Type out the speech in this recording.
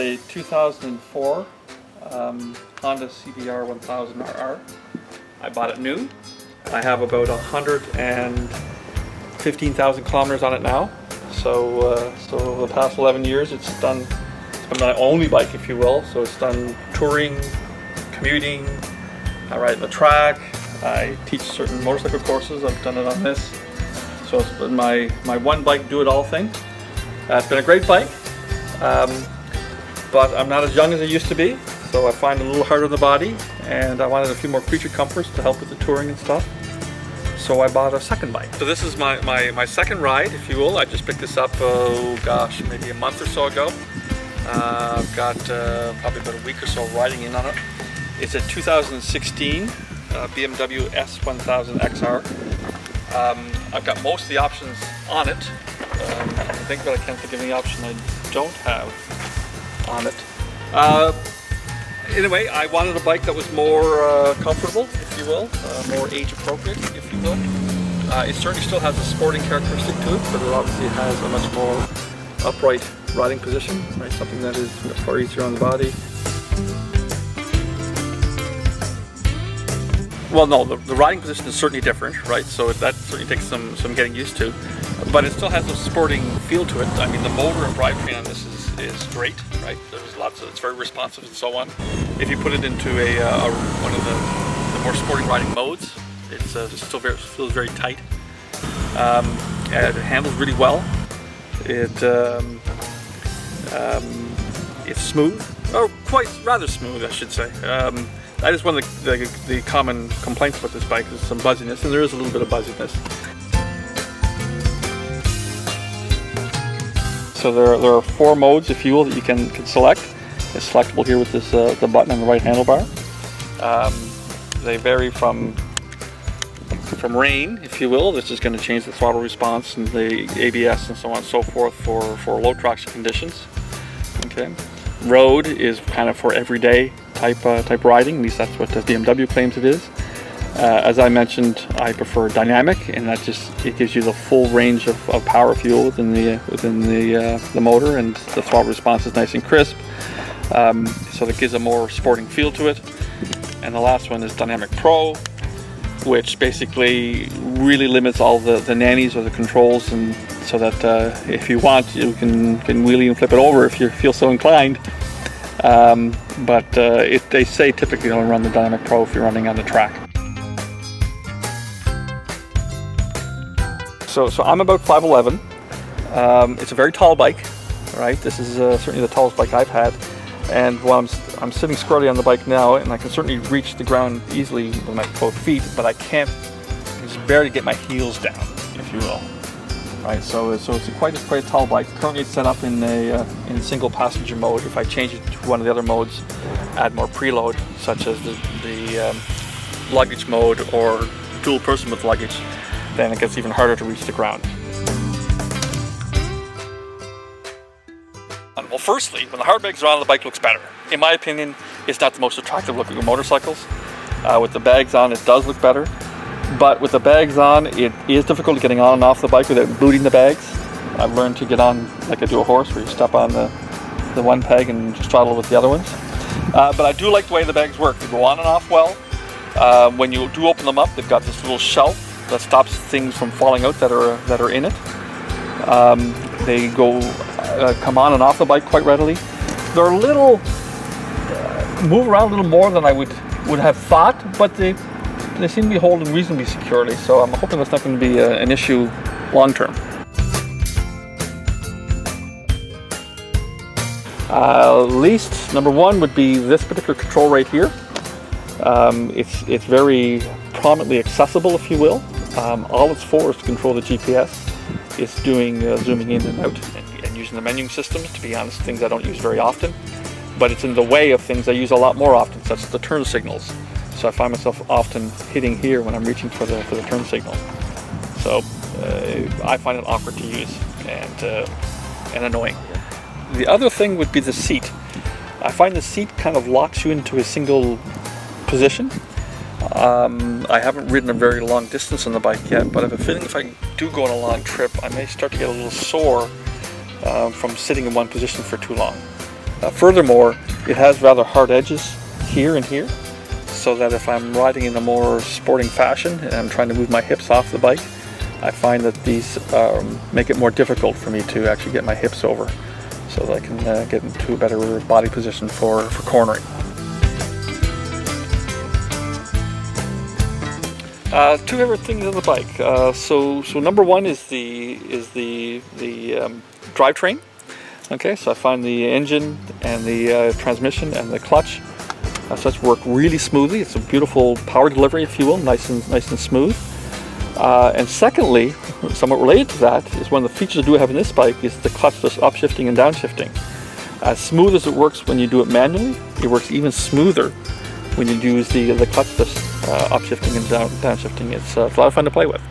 a 2004 Honda CBR 1000RR. I bought it new. I have about 115,000 kilometers on it now. So the past 11 years it's been my only bike, if you will. So it's done touring, commuting, I ride the track, I teach certain motorcycle courses. I've done it on this. So it's been my one bike do-it-all thing. It's been a great bike, but I'm not as young as I used to be, so I find it a little harder on the body, and I wanted a few more creature comforts to help with the touring and stuff. So I bought a second bike. So this is my second ride, if you will. I just picked this up, oh gosh, maybe a month or so ago. I've got probably about a week or so riding in on it. It's a 2016 BMW S1000XR. I've got most of the options on it. I think that I can't think of any option I don't have on it. Anyway, I wanted a bike that was more comfortable, if you will, more age appropriate, if you will. It certainly still has a sporting characteristic to it, but it obviously has a much more upright riding position, right? Something that is far easier on the body. Well, no, the riding position is certainly different, right? So that certainly takes some getting used to, but it still has a sporting feel to it. I mean, the motor and drivetrain on this is great, right? There's lots of, it's very responsive and so on. If you put it into one of the more sporting riding modes, it still feels very tight. It handles really well. It's smooth, or rather smooth, I should say. That is one of the common complaints about this bike, is some buzziness, and there is a little bit of buzziness. So there are 4 modes, if you will, that you can select. It's selectable here with this the button on the right handlebar. They vary from rain, if you will. This is going to change the throttle response and the ABS and so on and so forth for low traction conditions. Okay. Road is kind of for everyday type riding. At least that's what the BMW claims it is. As I mentioned, I prefer dynamic, and that it gives you the full range of power fuel within the motor, and the throttle response is nice and crisp. So that gives a more sporting feel to it. And the last one is Dynamic Pro, which basically really limits all the nannies or the controls, and so that if you want, you can wheelie and flip it over if you feel so inclined. But they say typically don't run the Dynamic Pro if you're running on the track. So I'm about 5'11". It's a very tall bike, right? This is certainly the tallest bike I've had. And while I'm sitting squarely on the bike now, and I can certainly reach the ground easily with my both feet, but I can't just barely get my heels down, if you will. Right, so it's quite a tall bike. Currently it's set up in single passenger mode. If I change it to one of the other modes, add more preload, such as the luggage mode or dual person with luggage, then it gets even harder to reach the ground. Well, firstly, when the hard bags are on, the bike looks better. In my opinion, it's not the most attractive looking of motorcycles. With the bags on, it does look better. But with the bags on, it is difficult getting on and off the bike without booting the bags. I've learned to get on like I do a horse, where you step on the one peg and just straddle with the other ones. But I do like the way the bags work. They go on and off well. When you do open them up, they've got this little shelf that stops things from falling out that are in it. They come on and off the bike quite readily. They're a little move around a little more than I would have thought, but they seem to be holding reasonably securely. So I'm hoping that's not going to be an issue long term. Least number one would be this particular control right here. It's very prominently accessible, if you will. All it's for is to control the GPS. It's doing zooming in and out and using the menuing systems. To be honest, things I don't use very often, but it's in the way of things I use a lot more often, such as the turn signals. So I find myself often hitting here when I'm reaching for the turn signal. So I find it awkward to use and annoying. The other thing would be the seat. I find the seat kind of locks you into a single position. I haven't ridden a very long distance on the bike yet, but I have a feeling if I do go on a long trip, I may start to get a little sore from sitting in one position for too long. Furthermore, it has rather hard edges here and here, so that if I'm riding in a more sporting fashion and I'm trying to move my hips off the bike, I find that these make it more difficult for me to actually get my hips over, so that I can get into a better body position for cornering. Two favorite things on the bike. So number one is the drivetrain. Okay, so I find the engine and the transmission and the clutch such work really smoothly. It's a beautiful power delivery, if you will, nice and smooth. And secondly, somewhat related to that, is one of the features I do have in this bike is the clutchless upshifting and downshifting. As smooth as it works when you do it manually, it works even smoother when you use the clutchless upshifting and downshifting. It's a lot of fun to play with.